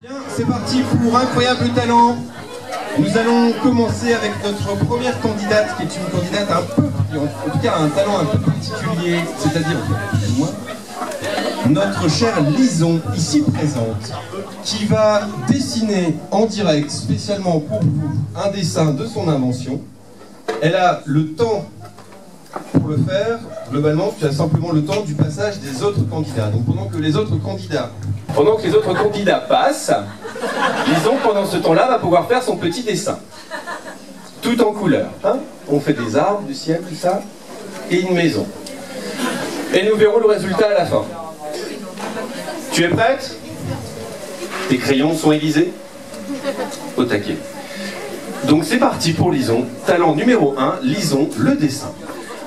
Bien, c'est parti pour Incroyable Talent. Nous allons commencer avec notre première candidate, qui est une candidate en tout cas un talent un peu particulier, c'est-à-dire notre chère Lison, ici présente, qui va dessiner en direct, spécialement pour vous, un dessin de son invention. Elle a le temps pour le faire. Globalement, tu as simplement le temps du passage des autres candidats. Donc pendant que les autres candidats passent, Lison, pendant ce temps-là, va pouvoir faire son petit dessin. Tout en couleur. Hein, on fait des arbres, du ciel, tout ça, et une maison. Et nous verrons le résultat à la fin. Tu es prête? Tes crayons sont aiguisés? Au taquet. Donc c'est parti pour Lison. Talent numéro 1, Lison, le dessin.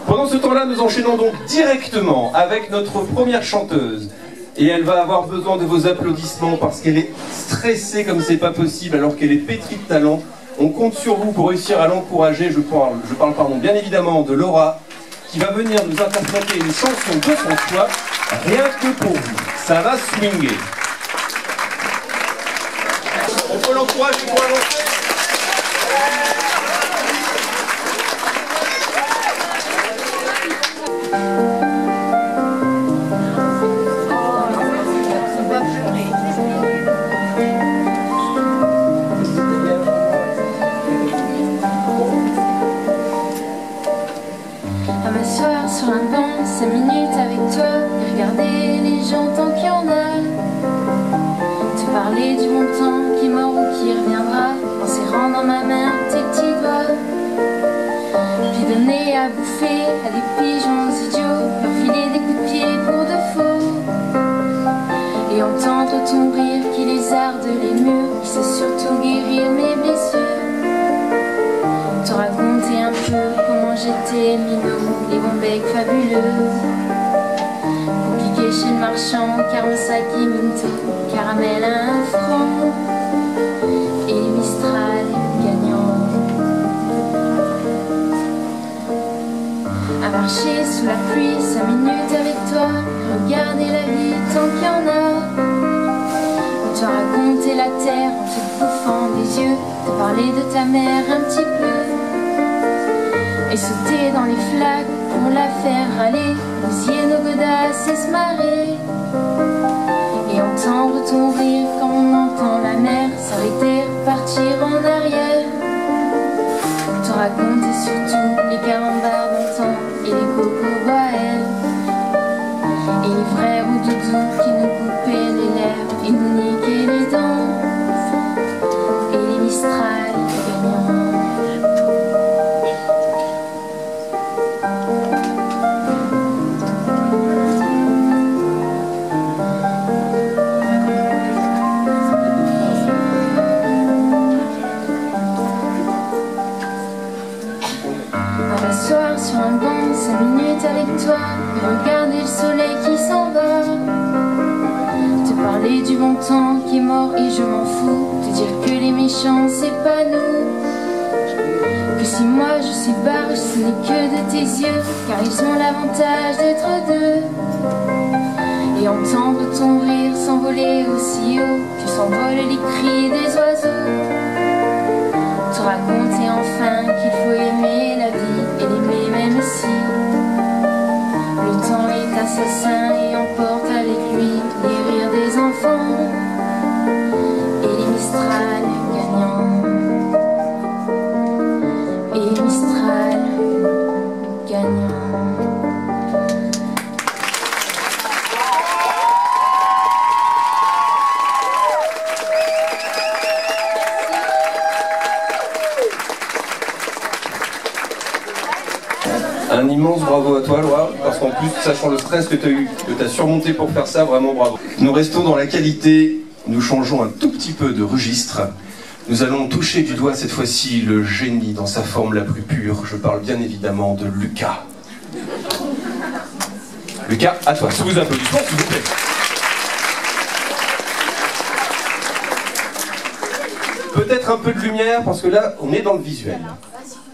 Pendant ce temps-là, nous enchaînons donc directement avec notre première chanteuse. Et elle va avoir besoin de vos applaudissements parce qu'elle est stressée comme c'est pas possible alors qu'elle est pétrie de talent. On compte sur vous pour réussir à l'encourager. Je parle bien évidemment de Laura qui va venir nous interpréter une chanson de son choix rien que pour vous. Ça va swinguer. On peut l'encourager pour avancer. À m'asseoir sur un banc, 5 minutes avec toi, et regarder les gens tant qu'il y en a. Te parler du bon temps qui est mort ou qui reviendra, en serrant dans ma main tes petits doigts. Puis donner à bouffer à des pigeons idiots, leur filer des coups de pied pour de faux. Et entendre ton rire qui lézarde les murs, qui sait surtout guérir mes blessures. Te raconter un peu comment j'étais minot, les bons becs fabuleux. Pour piquer chez le marchand, car mon sac est minto, caramel à 1 franc, et Mistral gagnant. À marcher sous la pluie, 5 minutes avec toi, regarder la vie tant qu'il y en a. Te raconter la terre en te bouffant des yeux, te parler de ta mère un petit peu. Et sauter dans les flaques pour la faire râler, bousiller nos godasses et se marrer. Et entendre ton rire quand on entend la mer s'arrêter, repartir en arrière. Te raconter surtout les carambars d'antan et les cocoboels. Et les frères ou doudous qui nous coupaient les lèvres et nous niquaient les dents. Et les Mistral gagnants. M'asseoir sur un banc, 5 minutes avec toi, et regarder le soleil qui s'en va. Te parler du bon temps qui est mort et je m'en fous. Te dire que les méchants c'est pas nous. Que si moi je suis barge, ce n'est que de tes yeux, car ils ont l'avantage d'être deux. Et entendre ton rire s'envoler aussi haut que s'envolent les cris des oiseaux. Te raconter enfin qu'il faut aimer la vie et l'aimer même si le temps est assassin et emporte avec lui les rires des enfants et les Mistral gagnants. Et les Mistral gagnants. Un immense bravo à toi, Laura, parce qu'en plus, sachant le stress que tu as eu, que tu as surmonté pour faire ça, vraiment bravo. Nous restons dans la qualité, nous changeons un tout petit peu de registre. Nous allons toucher du doigt cette fois-ci le génie dans sa forme la plus pure. Je parle bien évidemment de Lucas. Lucas, à toi, sous vos applaudissements, s'il vous plaît. Peut-être un peu de lumière, parce que là, on est dans le visuel.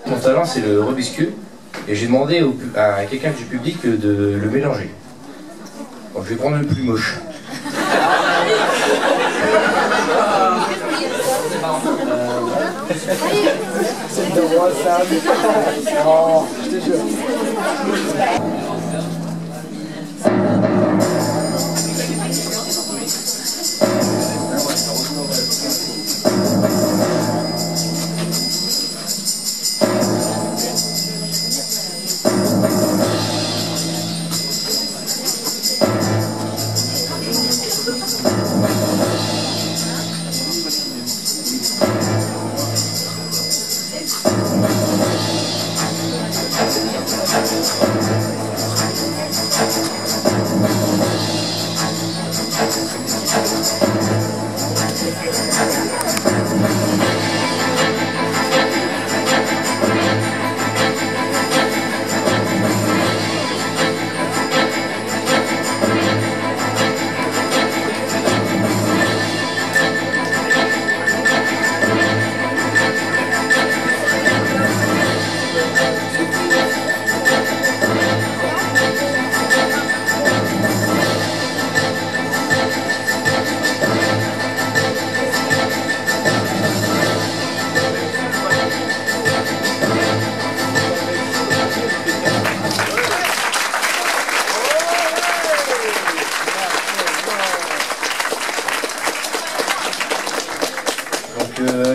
Mon talent, c'est le Rubik's. Et j'ai demandé à quelqu'un du public de le mélanger. Bon, je vais prendre le plus moche. C'est de roi, ça. Oh, je te jure.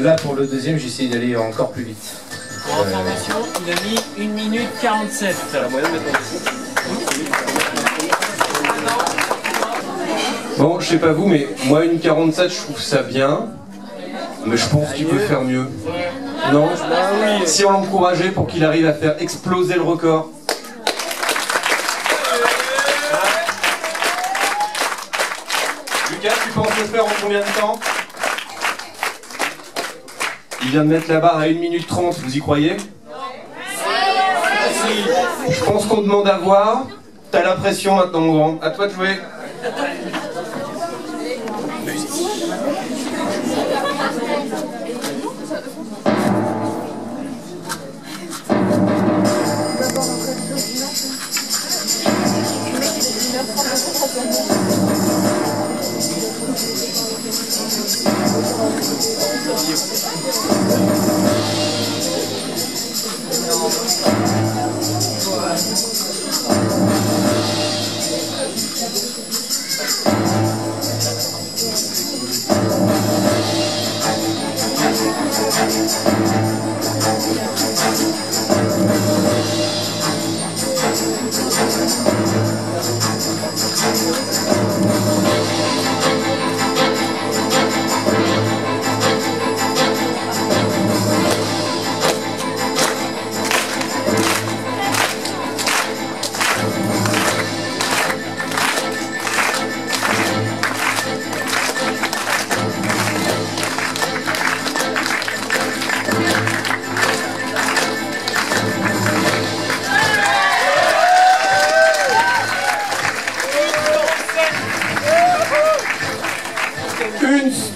Là, pour le deuxième, j'ai essayé d'aller encore plus vite. Pour information, il a mis 1 minute 47. Bon, je sais pas vous, mais moi, 1,47, je trouve ça bien. Mais je pense qu'il peut faire mieux. Non? Si on l'encourageait pour qu'il arrive à faire exploser le record. Lucas, tu penses le faire en combien de temps? Il vient de mettre la barre à 1 minute 30, vous y croyez? Je pense qu'on demande à voir. T'as la pression maintenant, mon grand. À toi de jouer.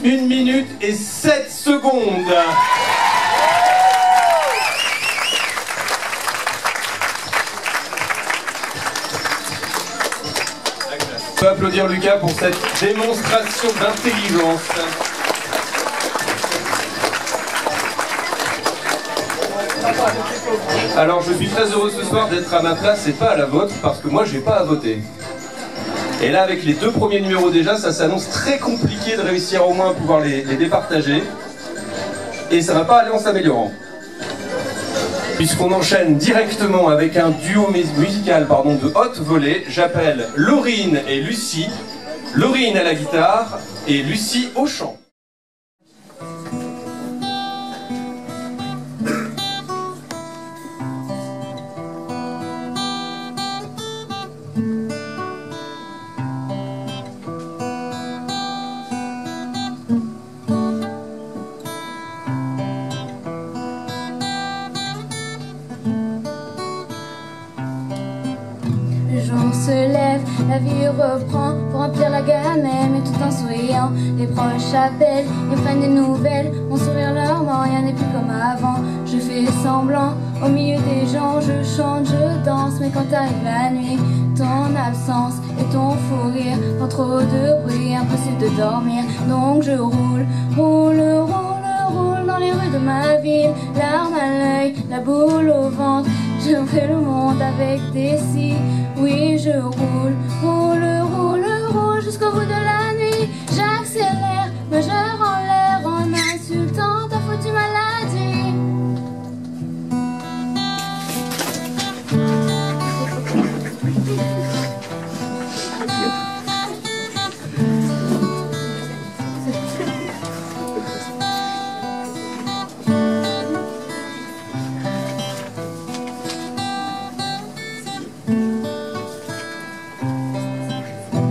Une minute et 7 secondes. On peut applaudir Lucas pour cette démonstration d'intelligence. Alors je suis très heureux ce soir d'être à ma place et pas à la vôtre parce que moi j'ai pas à voter. Et là avec les 2 premiers numéros déjà, ça s'annonce très compliqué de réussir au moins à pouvoir les départager. Et ça va pas aller en s'améliorant. Puisqu'on enchaîne directement avec un duo musical de haute volée, j'appelle Laurine et Lucie. Laurine à la guitare et Lucie au chant. Le jour se lève, la vie reprend pour remplir la gamelle, mais tout en souriant. Les proches appellent et prennent des nouvelles. Mon sourire leur ment, rien n'est plus comme avant. Je fais semblant, au milieu des gens, je chante, je danse. Mais quand arrive la nuit, ton absence et ton fou rire font trop de bruit, impossible de dormir. Donc je roule, roule, roule, roule dans dans les rues de ma ville, larmes à l'œil, la boule au ventre. Je fais le monde avec des scies. Oui, je roule, roule, roule, roule jusqu'au bout de la nuit. J'accélère, majeur en l'air, en insultant ta foutue maladie.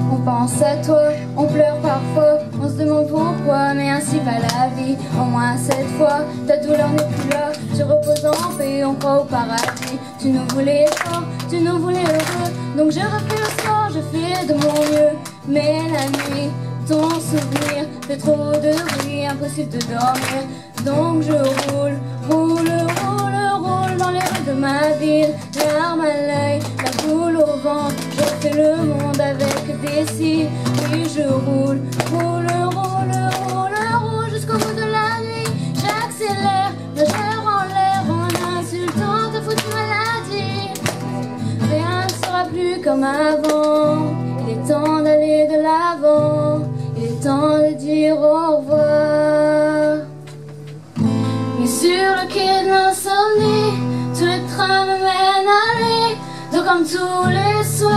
On pense à toi, on pleure parfois, on se demande pourquoi, mais ainsi va la vie. Au moins cette fois, ta douleur n'est plus là. Tu reposes en paix, on croit au paradis. Tu nous voulais fort, tu nous voulais heureux, donc je refais le sport, je fais de mon mieux. Mais la nuit, ton souvenir fait trop de bruit, impossible de dormir. Donc je roule, roule, roule, roule dans les rues de ma ville, larmes à l'œil, la boule au ventre. Je fais le monde avec des scies. Oui, je roule, roule, roule, roule, roule jusqu'au bout de la nuit. J'accélère, majeur en l'air, en insultant ta foutue maladie. Rien ne sera plus comme avant. Il est temps d'aller de l'avant. Il est temps de dire au revoir. Et sur le quai de l'insomnie, tout le train me mène à lui. Donc comme tous les soirs,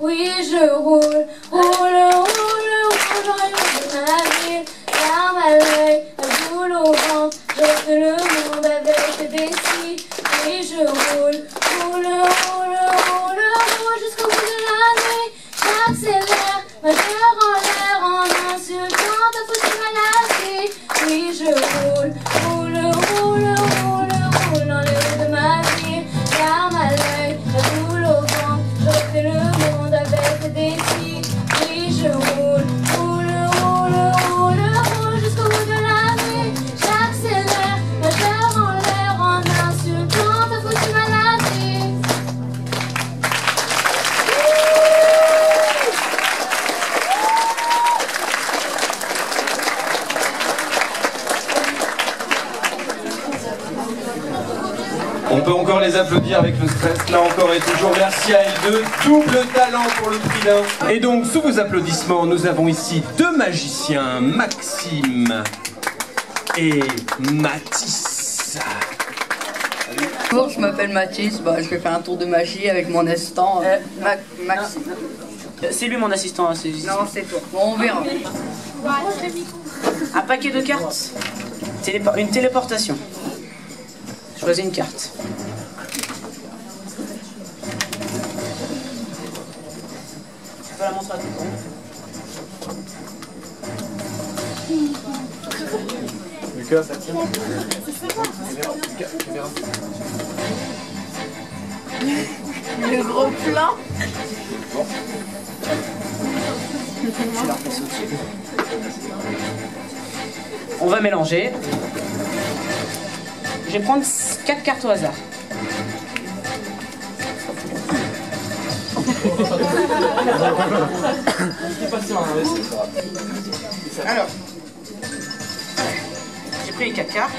oui je roule, roule, roule, roule dans les rues de ma ville, larmes à l'œil, la boule au ventre. Je fais le monde avec des scies. Oui je roule, roule, roule, roule, roule jusqu'au bout de la nuit. J'accélère, majeur en l'air, en insultant ta foutue maladie. Oui je roule, roule, roule, roule, roule dans les rues de ma ville, larmes à l'œil, la boule au ventre. Je fais le monde avec des scies. Oui je roule, roule, roule, roule, roule jusqu'au bout de la nuit. J'accélère, majeur en l'air, en insultant ta foutue maladie. On peut encore les applaudir avec le stress, là encore et toujours. Merci à L2, double talent pour le prix d'un. Et donc, sous vos applaudissements, nous avons ici deux magiciens, Maxime et Mathis. Bonjour, je m'appelle Mathis, je vais faire un tour de magie avec mon assistant Maxime. C'est lui mon assistant. Non, c'est toi. Bon, on verra. Un paquet de cartes. Une téléportation. Choisis une carte. Je peux la montrer à tout le monde. Lucas, ça tient. Le gros plan. On va mélanger. Je vais prendre 4 cartes au hasard. Alors, j'ai pris les 4 cartes.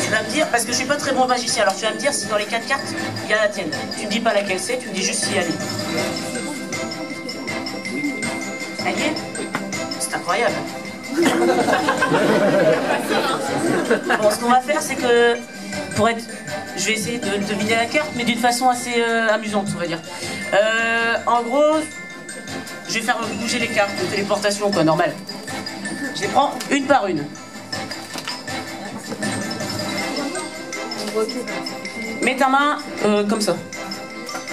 Tu vas me dire, parce que je suis pas très bon magicien, alors tu vas me dire si dans les 4 cartes, il y a la tienne. Tu me dis pas laquelle c'est, tu me dis juste si elle est. Elle y est ? C'est incroyable. Bon, ce qu'on va faire, c'est que je vais essayer de deviner la carte, mais d'une façon assez amusante, on va dire. En gros, je vais faire bouger les cartes de téléportation, quoi, normal. Je les prends une par une. Mets ta main comme ça.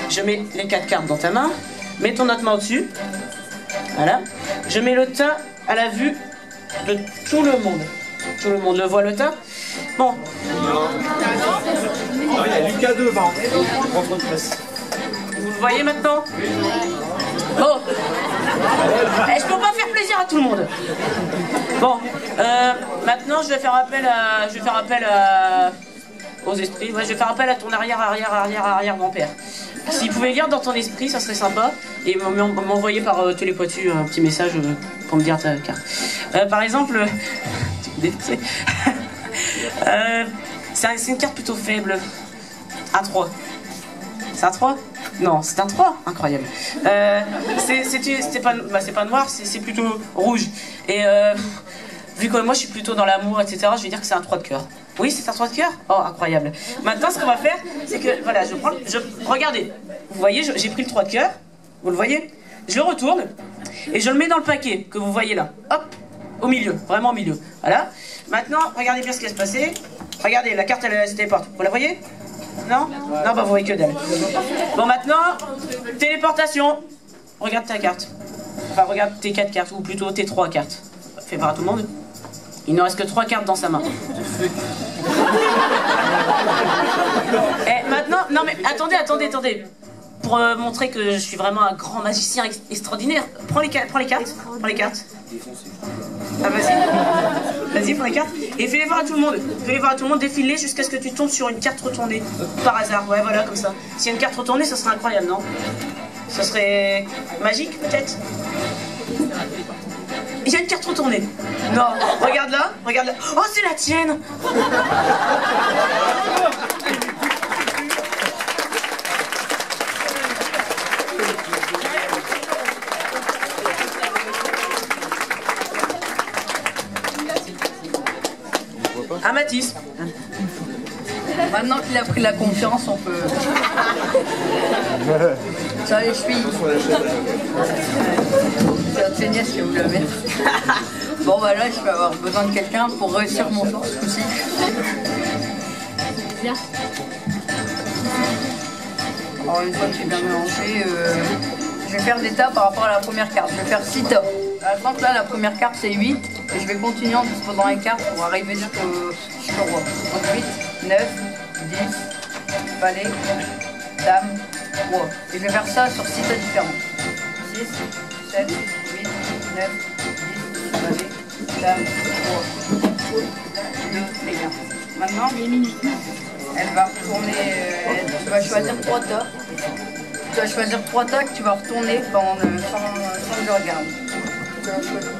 Je mets les 4 cartes dans ta main. Mets ton autre main au-dessus. Voilà. Je mets le tas à la vue de tout le monde. Tout le monde le voit, le tas. Bon. Il y a Lucas devant. Prends trop de place. Vous le voyez maintenant? Bon. Je peux pas faire plaisir à tout le monde. Bon. Maintenant, je vais faire appel aux esprits. Ouais, je vais faire appel à ton arrière grand-père. s'il pouvait lire dans ton esprit, ça serait sympa. Et m'envoyer par télépoitu un petit message pour me dire ta carte. Par exemple, c'est une carte plutôt faible. Un 3. C'est un 3? Non, c'est un 3. Incroyable. C'est pas noir, c'est plutôt rouge. Et vu que moi je suis plutôt dans l'amour, etc., je vais dire que c'est un 3 de cœur. Oui, c'est un 3 de cœur? Oh, incroyable. Maintenant, ce qu'on va faire, c'est que, voilà, regardez, vous voyez, j'ai pris le 3 de cœur, vous le voyez? Je le retourne, et je le mets dans le paquet, que vous voyez là. Hop, au milieu, vraiment au milieu. Voilà. Maintenant, regardez bien ce qui va se passer. Regardez, la carte, elle se téléporte. Vous la voyez? Non? Non, bah vous voyez que dalle. Bon, maintenant, téléportation. Regarde ta carte. Enfin, regarde tes 4 cartes, ou plutôt tes 3 cartes. Fais voir à tout le monde. Il ne reste que 3 cartes dans sa main. Et maintenant, non mais attendez. Pour montrer que je suis vraiment un grand magicien extraordinaire, prends les cartes. Ah vas-y, prends les cartes et fais-les voir à tout le monde. Défile-les jusqu'à ce que tu tombes sur une carte retournée. Par hasard, ouais voilà comme ça. S'il y a une carte retournée, ça serait incroyable, non? Ça serait magique peut-être? Il y a une carte retournée. Non, regarde là. Oh, c'est la tienne. Ah, Mathis. Maintenant qu'il a pris la confiance, on peut... Ça, les chevilles. C'est un tennis que vous l'avez. Bon, bah là, je vais avoir besoin de quelqu'un pour réussir mon tour ce coup-ci. Alors, une fois que j'ai bien mélangé, je vais faire des tas par rapport à la première carte. Je vais faire 6 tas. Par exemple, là, la première carte, c'est 8. Et je vais continuer en disposant les cartes pour arriver jusqu'au roi. Donc 8, 9, 10, valet, dame, roi. Et je vais faire ça sur 6 tas différents. 6, 7, 8, 9, 10, valet, dame, roi. 2, les gars. Maintenant, elle va retourner, tu vas choisir 3 tas. Tu vas choisir 3 tas que tu vas retourner sans que je regarde. Tu vas choisir.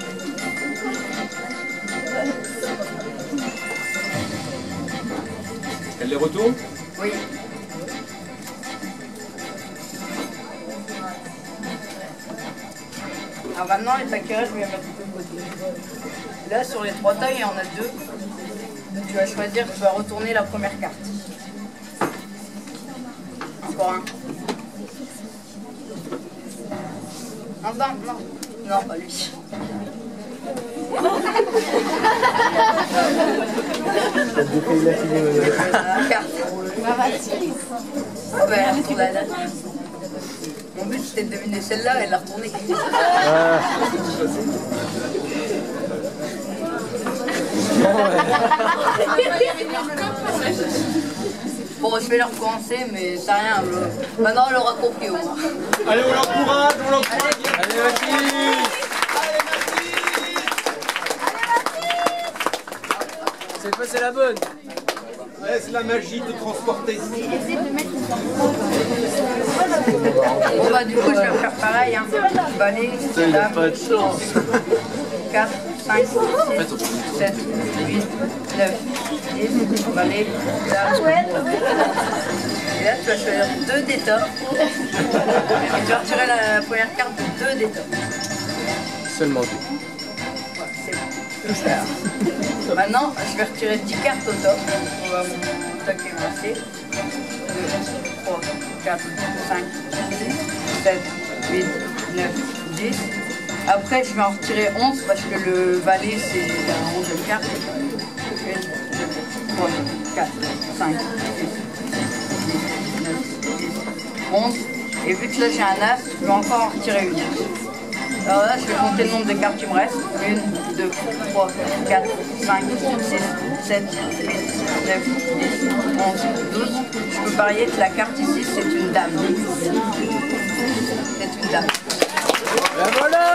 Elle les retourne? Oui. Alors maintenant, les paquets, je vais les mettre de côté. Là, sur les 3 tas, il y en a 2. Tu vas choisir, tu vas retourner la première carte. Encore un. Non, pas lui. Carte. Ah ben, elle a retourné la date. Mon but c'était de deviner celle-là et de la retourner. Bon, je vais la recommencer, mais c'est rien. Maintenant, elle aura compris au moins. Allez, on l'encourage. Allez, Mathis. Cette fois, c'est la bonne. Laisse la magie te transporter. Bon bah du coup je vais faire pareil, hein. Valet, dame, Pas de chance. 4, 5, 6, 7, 8, 9, 10, valet, dame. Et là tu vas choisir 2 d'états. Et tu vas retirer la première carte de 2 d'états. Seulement 2. Ouais, c'est bon. Maintenant je vais retirer 10 cartes au top. On va mon top qui est resté. 2, 3, 4, 5, 6, 7, 8, 9, 10. Après, je vais en retirer 11 parce que le valet, c'est la 11e carte. 1, 2, 3, 4, 5, 6, 7, 8, 9, 10, 11. Et vu que là, j'ai un as, je vais encore en retirer une. Alors là, je vais compter le nombre de cartes qui me restent. 1, 2, 3, 4, 5, 6, 7, 8, 9, 10, 11, 12. Je peux parier que la carte ici, c'est une dame. C'est une dame. Et voilà.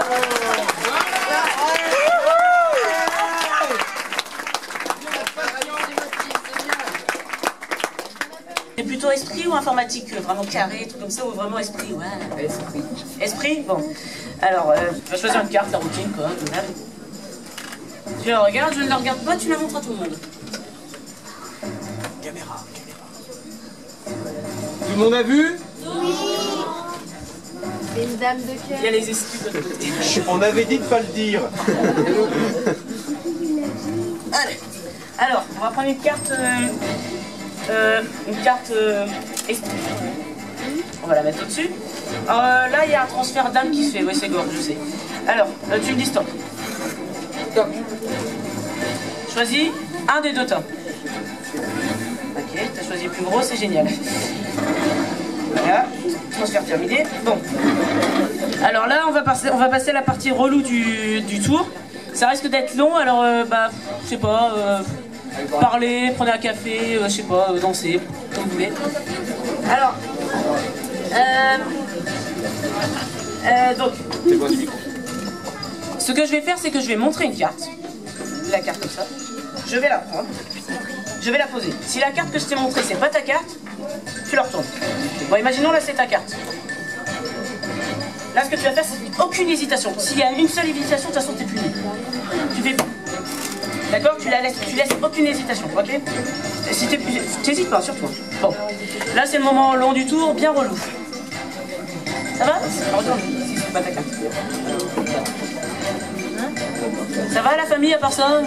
plutôt esprit ou informatique? Vraiment carré, truc comme ça, ou vraiment esprit? Ouais. Esprit. Esprit? Bon. Alors, tu vas choisir une carte, la routine, quoi. Tu la regardes, je ne la regarde pas, tu la montres à tout le monde. Caméra. Tout le monde a vu? Une dame de cœur. Il y a les esprits de l'autre côté. On avait dit de pas le dire. Allez. Alors, on va prendre une carte esprit. On va la mettre au-dessus. Là, il y a un transfert d'âme qui se fait. Oui, c'est gore, je sais. Alors, tu me dis stop. Stop. Choisis un des deux tops. Ok, t'as choisi le plus gros, c'est génial. Voilà, transfert terminé. Bon. Alors là, on va passer à la partie relou du tour. Ça risque d'être long, alors je sais pas, parler, prenez un café, je sais pas, danser, comme vous voulez. Alors, donc, ce que je vais faire, c'est que je vais montrer une carte. La carte comme ça. Je vais la prendre. Je vais la poser. Si la carte que je t'ai montrée, c'est pas ta carte, tu la retournes. Bon, imaginons là, c'est ta carte. Là, ce que tu vas faire, c'est aucune hésitation. S'il y a une seule hésitation, de toute façon, t'es puni. Tu fais pas. D'accord? Tu laisses aucune hésitation, ok? Si t'hésites pas, surtout. Bon. Là, c'est le moment long du tour, bien relou. Ça va? Regarde, si c'est pas ta carte. Hein? Ça va, la famille, à part ça?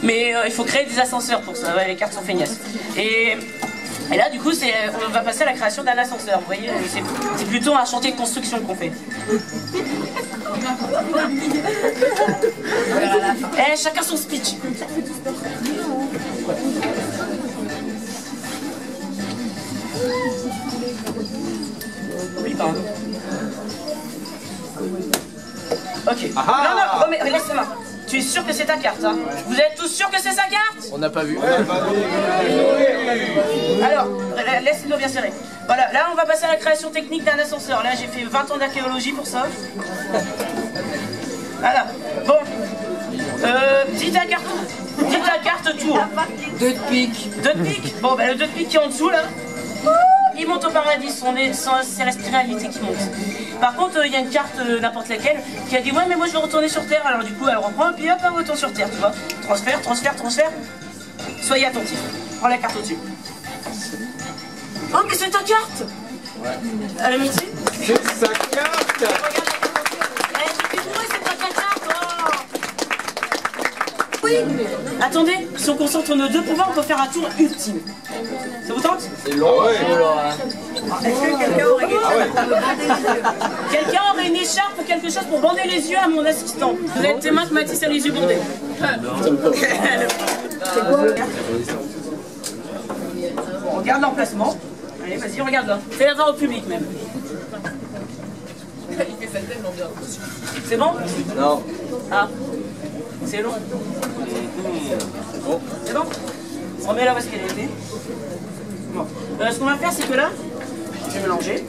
Mais il faut créer des ascenseurs pour ça, ouais, les cartes sont feignasses. Et là, du coup, on va passer à la création d'un ascenseur. Vous voyez, c'est plutôt un chantier de construction qu'on fait. Chacun son speech. Oui, pardon. Ok. Non, mais laisse-moi. Tu es sûr que c'est ta carte, hein? Vous êtes tous sûrs que c'est sa carte? On n'a pas vu. Alors, laisse-le bien serré. Voilà, là on va passer à la création technique d'un ascenseur. Là j'ai fait 20 ans d'archéologie pour ça. Voilà. Bon. Dis ta carte tour. 2 de pique. 2 de pique. Bon, le 2 de pique qui est en dessous là. Il monte au paradis, c'est la spiralité qui monte. Par contre, il y a une carte, n'importe laquelle, qui a dit ouais mais moi je veux retourner sur Terre. Alors du coup elle reprend et puis hop, elle retourne sur Terre, tu vois. Transfert. Soyez attentifs. Prends la carte au-dessus. Oh mais c'est ta carte. Ouais. Allez, merci. C'est sa carte. Regarde. Je suis bourré, c'est pas ta carte. Oh. Oui. Attendez, si on concentre nos deux pouvoirs, on peut faire un tour ultime. Ça vous tente? C'est long, ouais. Est-ce que quelqu'un aurait Quelqu'un aurait une écharpe ou quelque chose pour bander les yeux à mon assistant? Vous êtes témoin que Mathis a les yeux bandés. On regarde l'emplacement. Allez, vas-y, regarde là. Fais-la voir au public même. Il fait ça tellement bien. C'est bon? Non. Ah. C'est long. C'est bon? On remet là où est-ce qu'elle était. Bon. Ce qu'on va faire, c'est que là, je vais mélanger.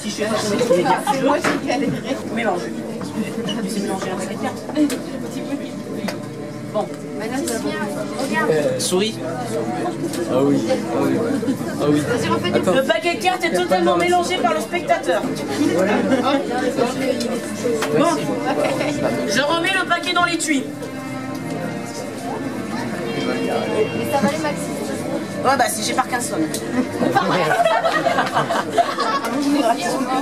Si je fais ça, c'est moi qui galérerai. Mélange. Tu sais mélanger un paquet de cartes. Bon. Regarde. Souris. Ah oui. Vas-y, refais des Le paquet de cartes est totalement mélangé par le spectateur. Bon. Je remets le paquet dans l'étui. Mais ça va aller, Maxime. Ouais, bah si j'ai Parkinson.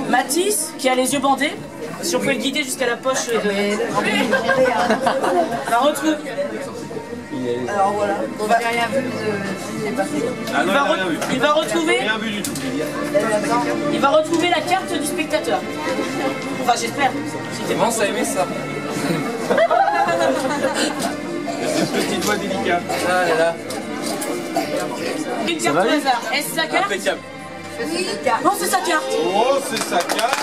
Mathis, qui a les yeux bandés, si on peut le guider jusqu'à la poche de... Va retrouver. Alors voilà, On va... rien vu de... Il va retrouver... Rien vu du tout. Il va retrouver la carte du spectateur. Enfin, j'espère. Si Commence à aimer ça. Cette petite voix délicate. Ah là là. Une carte au hasard. Est-ce sa carte? Impeccable. Non, c'est sa carte. Oh, c'est sa carte.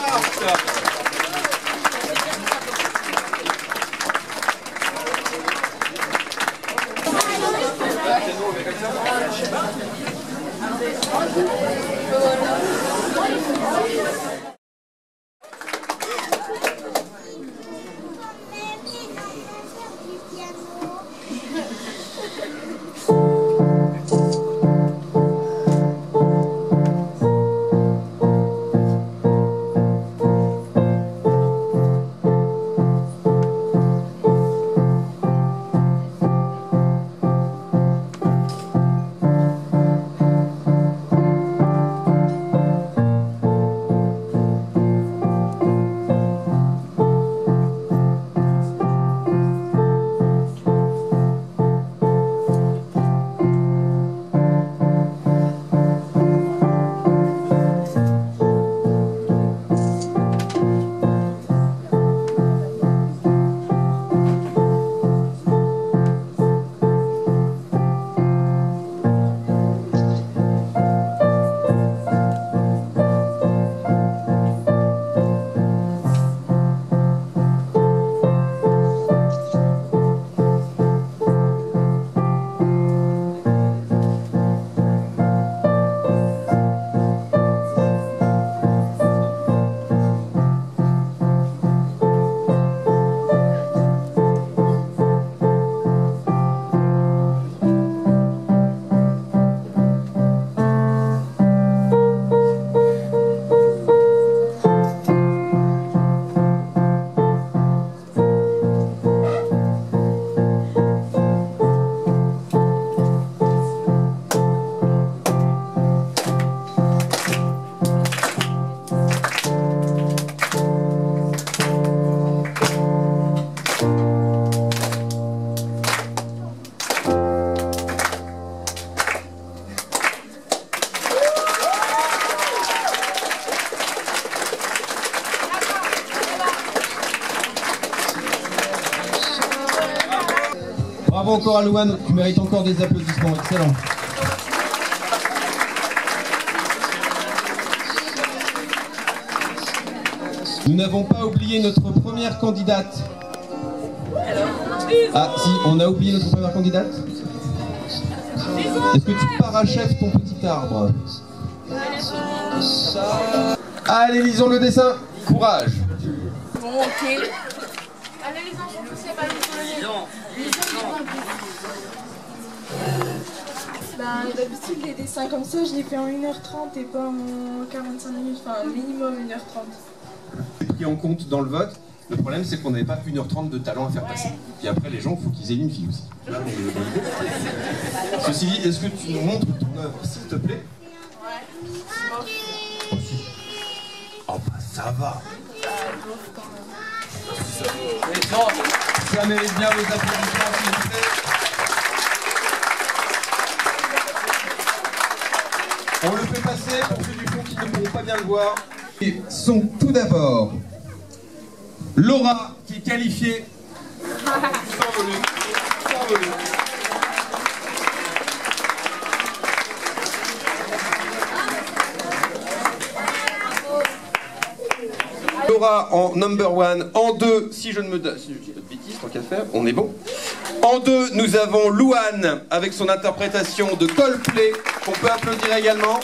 Bravo encore à Louane, tu mérites encore des applaudissements, excellent. Nous n'avons pas oublié notre première candidate. Ah si, on a oublié notre première candidate. Est-ce que tu parachèves ton petit arbre? Allez, lisons le dessin. Courage. Bon, ok. Allez les enfants, poussez pas D'habitude, les dessins comme ça, je les fais en 1h30 et pas en 45 minutes, enfin minimum 1h30. Pris en compte dans le vote. Le problème, c'est qu'on n'avait pas 1h30 de talent à faire passer. Et après, les gens, il faut qu'ils aient une fille aussi. Là, ceci dit, est-ce que tu nous montres ton œuvre, s'il te plaît? Ouais. Oh bah ça va. Ça mérite bien vos applaudissements, s'il vous plaît. On le fait passer pour ceux du fond qui ne pourront pas bien le voir. Et sont tout d'abord Laura qui est qualifiée. Sans volume. Sans volume. Laura en number one. En deux, si je ne me donne pas de bêtises, tant qu'à faire, on est bon. En deux, nous avons Louane avec son interprétation de Coldplay, qu'on peut applaudir également.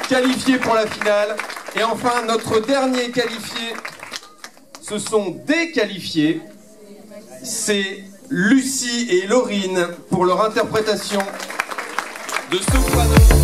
Qualifié pour la finale. Et enfin, notre dernier qualifié, ce sont des qualifiés. C'est Lucie et Laurine pour leur interprétation de Soprano.